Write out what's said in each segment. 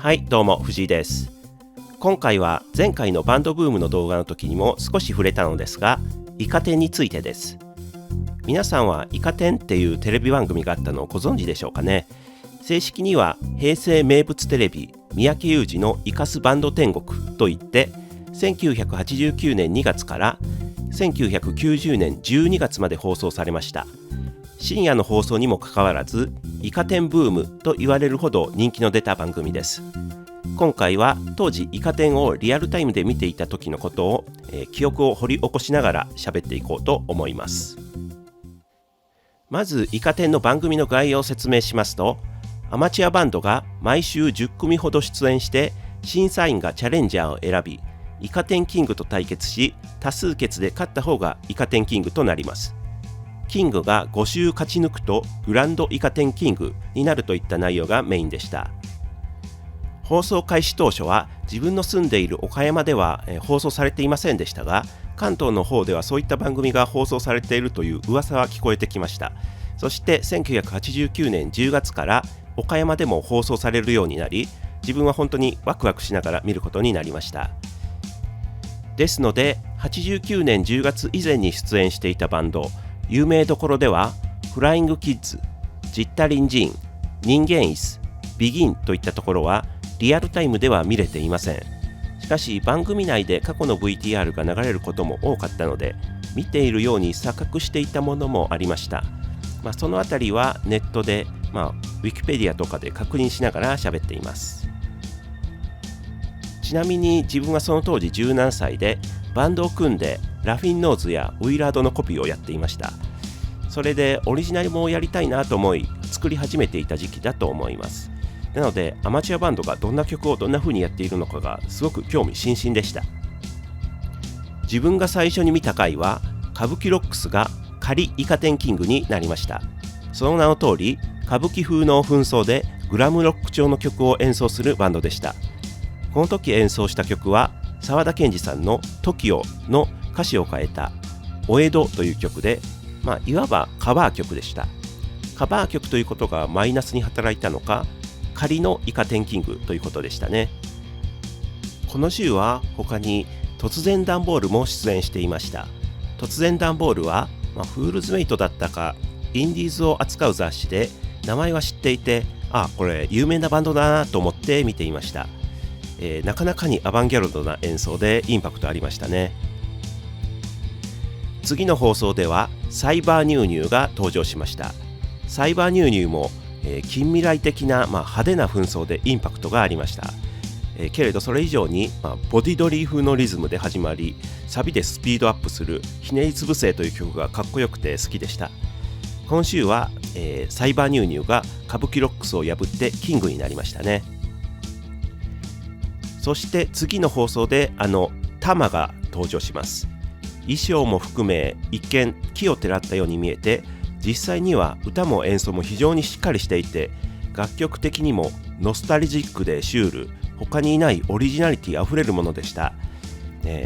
はい、どうも藤井です。今回は前回のバンドブームの動画の時にも少し触れたのですが、イカ天についてです。皆さんはイカ天っていうテレビ番組があったのをご存知でしょうかね。正式には平成名物テレビ三宅裕司のイカスバンド天国といって、1989年2月から1990年12月まで放送されました。深夜の放送にもかかわらずイカ天ブームと言われるほど人気の出た番組です。今回は当時イカ天をリアルタイムで見ていた時のことを、記憶を掘り起こしながら喋っていこうと思います。まずイカ天の番組の概要を説明しますと、アマチュアバンドが毎週10組ほど出演して審査員がチャレンジャーを選び、イカ天キングと対決し、多数決で勝った方がイカ天キングとなります。キングが5週勝ち抜くとグランドイカ天キングになるといった内容がメインでした。放送開始当初は自分の住んでいる岡山では放送されていませんでしたが、関東の方ではそういった番組が放送されているという噂は聞こえてきました。そして1989年10月から岡山でも放送されるようになり、自分は本当にワクワクしながら見ることになりました。ですので89年10月以前に出演していたバンド、有名どころではフライングキッズ、ジッタリンジーン、人間椅子、ビギンといったところはリアルタイムでは見れていません。しかし番組内で過去の VTR が流れることも多かったので、見ているように錯覚していたものもありました。そのあたりはネットで、ウィキペディアとかで確認しながら喋っています。ちなみに自分はその当時十何歳でバンドを組んでラフィンノーズやウィラードのコピーをやっていました。それでオリジナルもやりたいなと思い作り始めていた時期だと思います。なのでアマチュアバンドがどんな曲をどんな風にやっているのかがすごく興味津々でした。自分が最初に見た回は歌舞伎ロックスが仮イカ天キングになりました。その名の通り歌舞伎風の紛争でグラムロック調の曲を演奏するバンドでした。この時演奏した曲は沢田研二さんの TOKIO の歌詞を変えたお江戸という曲で、いわばカバー曲でした。カバー曲ということがマイナスに働いたのか、仮のイカ天キングということでしたね。この週は他に突然ダンボールも出演していました。突然ダンボールは、フールズメイトだったかインディーズを扱う雑誌で名前は知っていて、これ有名なバンドだなと思って見ていました。なかなかにアバンギャルドな演奏でインパクトありましたね。次の放送ではサイバーニューニューが登場しました。サイバーニューニューも、近未来的な、派手な紛争でインパクトがありました。けれどそれ以上に、ボディドリー風のリズムで始まり、サビでスピードアップするひねりつぶせという曲がかっこよくて好きでした。今週は、サイバーニューニューが歌舞伎ロックスを破ってキングになりましたね。そして次の放送でタマが登場します。衣装も含め一見奇をてらったように見えて、実際には歌も演奏も非常にしっかりしていて、楽曲的にもノスタルジックでシュール、他にいないオリジナリティあふれるものでした。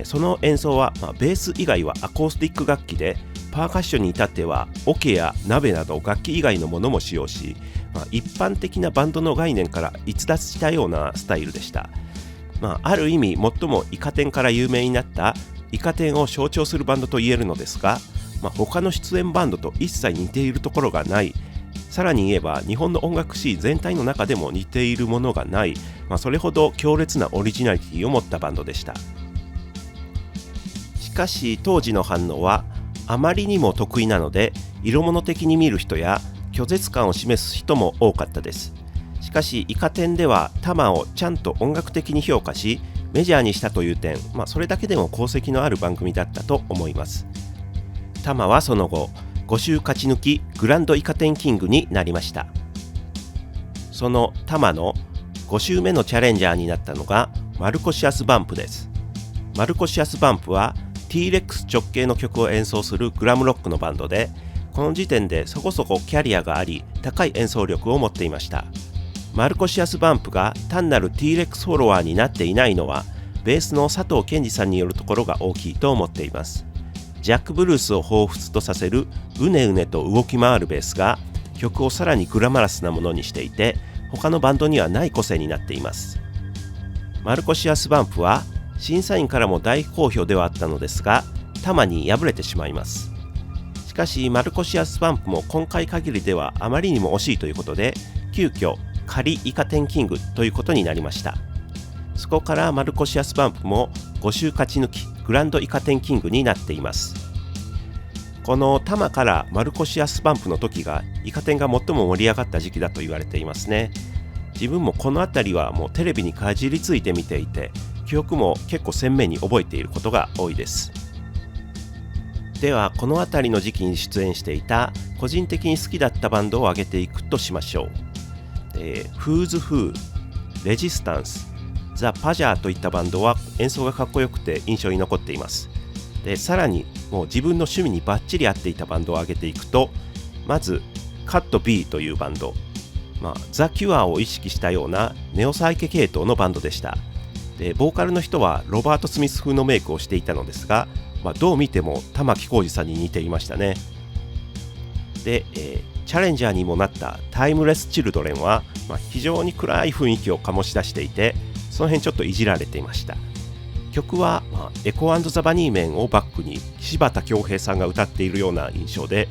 その演奏は、ベース以外はアコースティック楽器で、パーカッションに至ってはオケや鍋など楽器以外のものも使用し、一般的なバンドの概念から逸脱したようなスタイルでした。ある意味最もイカ天から有名になったイカ天を象徴するバンドと言えるのですが、他の出演バンドと一切似ているところがない、さらに言えば日本の音楽シーン全体の中でも似ているものがない、それほど強烈なオリジナリティを持ったバンドでした。しかし当時の反応はあまりにも得意なので、色物的に見る人や拒絶感を示す人も多かったです。しかしイカ天ではタマをちゃんと音楽的に評価しメジャーにしたという点、それだけでも功績のある番組だったと思います。タマはその後5週勝ち抜きグランドイカ天キングになりました。そのタマの5週目のチャレンジャーになったのがマルコシアスバンプです。マルコシアスバンプは T-Rex 直系の曲を演奏するグラムロックのバンドで、この時点でそこそこキャリアがあり高い演奏力を持っていました。マルコシアスバンプが単なる T-Rex フォロワーになっていないのはベースの佐藤健二さんによるところが大きいと思っています。ジャックブルースを彷彿とさせるうねうねと動き回るベースが曲をさらにグラマラスなものにしていて、他のバンドにはない個性になっています。マルコシアスバンプは審査員からも大好評ではあったのですが、たまに敗れてしまいます。しかしマルコシアスバンプも今回限りではあまりにも惜しいということで、急遽仮イカ天キングということになりました。そこからマルコシアスバンプも5週勝ち抜きグランドイカ天キングになっています。この多摩からマルコシアスバンプの時がイカ天が最も盛り上がった時期だと言われていますね。自分もこの辺りはもうテレビにかじりついて見ていて、記憶も結構鮮明に覚えていることが多いです。ではこの辺りの時期に出演していた個人的に好きだったバンドを挙げていくとしましょう。Who's Who、レジスタンス、ザ・パジャーといったバンドは演奏がかっこよくて印象に残っています。でさらにもう自分の趣味にバッチリ合っていたバンドを挙げていくと、まずカット B というバンド、ザ・キュアを意識したようなネオサイケ系統のバンドでした。でボーカルの人はロバート・スミス風のメイクをしていたのですが、どう見ても玉置浩二さんに似ていましたね。で、チャレンジャーにもなったタイムレス・チルドレンは、非常に暗い雰囲気を醸し出していて、その辺ちょっといじられていました。曲は、エコ&ザ・バニーメンをバックに柴田恭平さんが歌っているような印象で、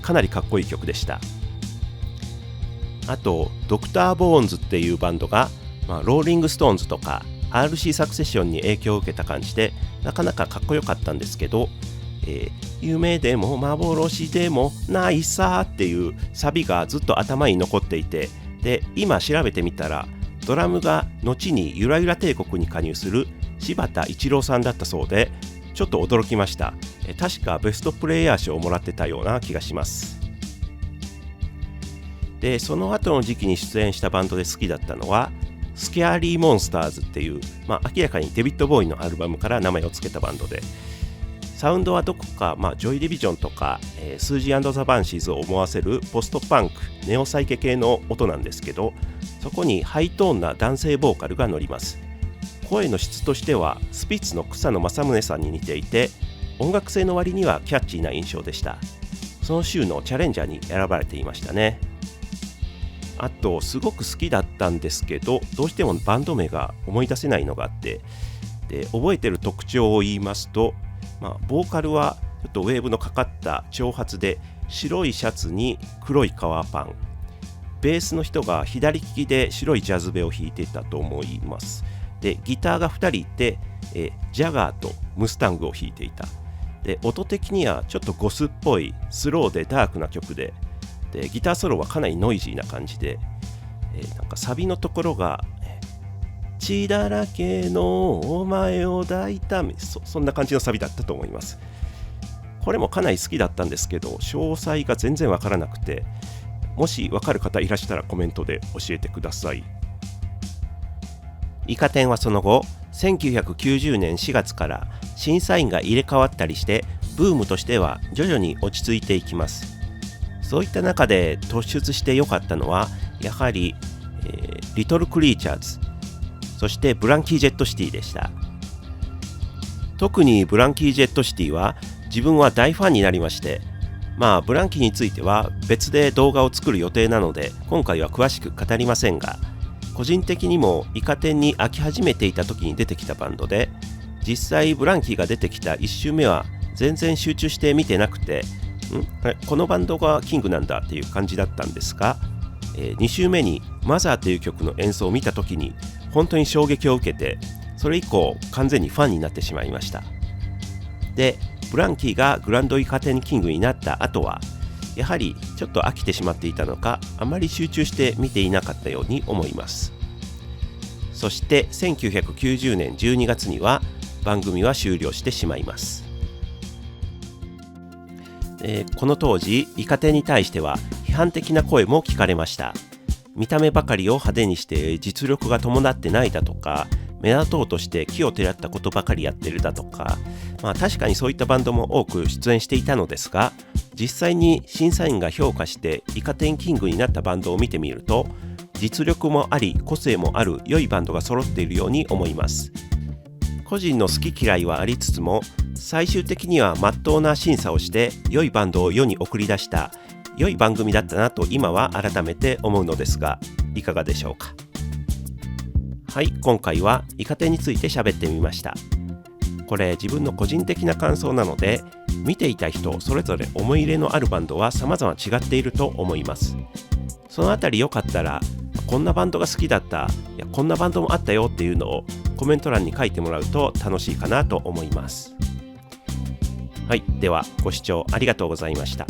かなりかっこいい曲でした。あとドクター・ボーンズっていうバンドが、ローリング・ストーンズとか RC サクセションに影響を受けた感じでなかなかかっこよかったんですけど、夢でも幻でもないさっていうサビがずっと頭に残っていて、で今調べてみたらドラムが後にゆらゆら帝国に加入する柴田一郎さんだったそうで、ちょっと驚きました。確かベストプレイヤー賞をもらってたような気がします。でその後の時期に出演したバンドで好きだったのはスキャーリーモンスターズっていう、明らかにデビッド・ボーイのアルバムから名前を付けたバンドで、サウンドはどこか、ジョイ・ディビジョンとか、スージー&ザ・バンシーズを思わせるポストパンクネオサイケ系の音なんですけど、そこにハイトーンな男性ボーカルが乗ります。声の質としてはスピッツの草野正宗さんに似ていて、音楽性の割にはキャッチーな印象でした。その週のチャレンジャーに選ばれていましたね。あとすごく好きだったんですけど、どうしてもバンド名が思い出せないのがあって、で覚えてる特徴を言いますと、ボーカルはちょっとウェーブのかかった長髪で白いシャツに黒い革パン、ベースの人が左利きで白いジャズベを弾いていたと思います。でギターが2人いて、ジャガーとムスタングを弾いていた。で音的にはちょっとゴスっぽいスローでダークな曲で、ギターソロはかなりノイジーな感じで、なんかサビのところが血だらけのお前を抱いた そんな感じのサビだったと思います。これもかなり好きだったんですけど、詳細が全然わからなくて、もしわかる方いらしたらコメントで教えてください。イカ天はその後1990年4月から審査員が入れ替わったりして、ブームとしては徐々に落ち着いていきます。そういった中で突出して良かったのはやはり、リトルクリーチャーズ、そしてブランキー・ジェット・シティでした。特にブランキー・ジェット・シティは自分は大ファンになりまして、ブランキーについては別で動画を作る予定なので今回は詳しく語りませんが、個人的にもイカ天に飽き始めていた時に出てきたバンドで、実際ブランキーが出てきた1週目は全然集中して見てなくて、このバンドがキングなんだっていう感じだったんですが、2週目にマザーという曲の演奏を見た時に本当に衝撃を受けて、それ以降完全にファンになってしまいました。でブランキーがグランドイカ天キングになった後はやはりちょっと飽きてしまっていたのか、あまり集中して見ていなかったように思います。そして1990年12月には番組は終了してしまいます。この当時イカ天に対しては批判的な声も聞かれました。見た目ばかりを派手にして実力が伴ってないだとか、目立とうとして奇をてらったことばかりやってるだとか、確かにそういったバンドも多く出演していたのですが、実際に審査員が評価してイカ天キングになったバンドを見てみると、実力もあり個性もある良いバンドが揃っているように思います。個人の好き嫌いはありつつも、最終的には真っ当な審査をして良いバンドを世に送り出した良い番組だったなと今は改めて思うのですが、いかがでしょうか。はい、今回はイカ天について喋ってみました。これ自分の個人的な感想なので、見ていた人それぞれ思い入れのあるバンドは様々違っていると思います。そのあたりよかったら、こんなバンドが好きだった、いやこんなバンドもあったよっていうのをコメント欄に書いてもらうと楽しいかなと思います。はい、ではご視聴ありがとうございました。